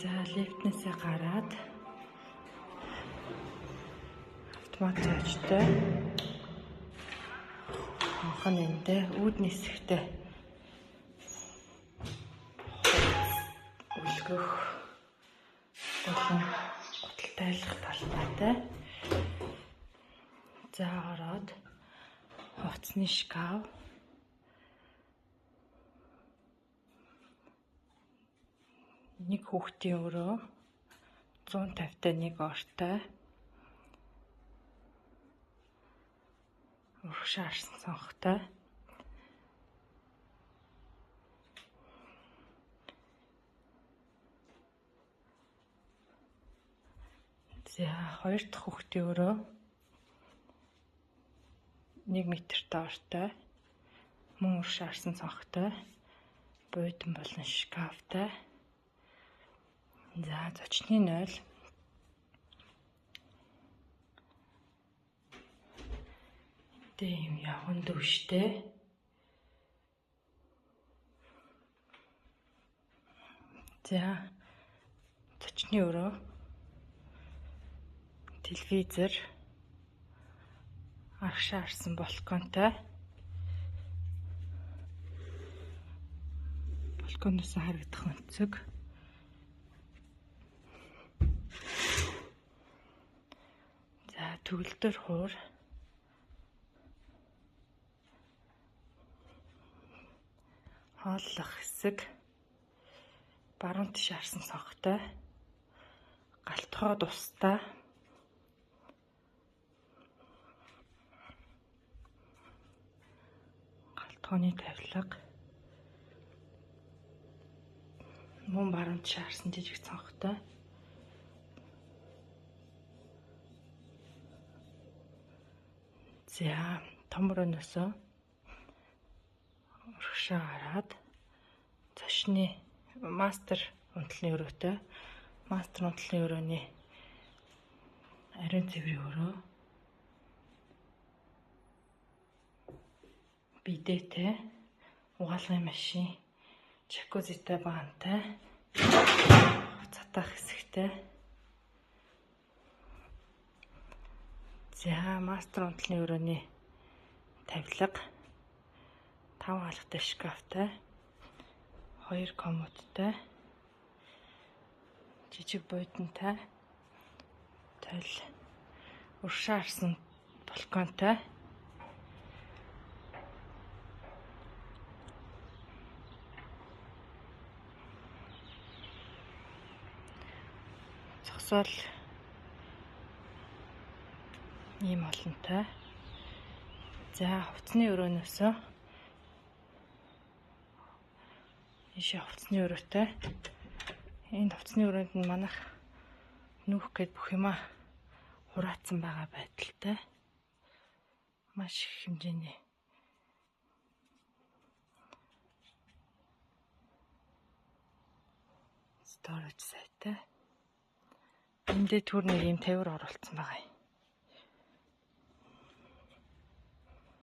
За лифтнээсээ гараад автомат зоочтой анхан эндээ үүдний хэсэгтээ үлгэх болон гуталтайлах талбайтай. За ороод хувцсны шкаф, нэг хүүхдийн өрөө, 150-тай нэг ортой, урагшаа арсан цонхтой, за 2 дахь хүүхдийн өрөө 1 метр доортой, мөн урагшаа арсан цонхтой, буудан болон шкафтай. За зочны 0 тийм явган дөвштэй. За зочны өрөө телевизор, аргашаа арсан балконтой, балконоос харагдах өнцөг, за төгөлдөр хуур, хооллох хэсэг, баруун тийш арсан цонхтой, галтгоод устаа, галтгооны тавилга, мөн баруун тийш арсан жижиг цонхтой, за том өрөөнөөсөө урагшаа гараад зочны мастер унтлын өрөөтэй, мастер унтлын өрөөний ариун цэврийн өрөө, бидэтэй, угаалгын машин, жакузитай баантай, цатах хэсэгтэй. За мастер унтлын өрөөний тавилга, 5 халахтай шкафтай, 2 комодтай, жижиг буудантай, тойл, урагшаа арсан балконтой, зогсоол ийм олонтой. За хувцсны өрөөнөөсөө ийшээ хувцсны өрөөтэй. Энд хувцсны өрөөнд нь манайх нүүх гээд бүх юма хураацсан байгаа байдалтай. Маш их хэмжээний storage сайтай. Эндээ түр нэг юм тавир оруулсан байгаа юм.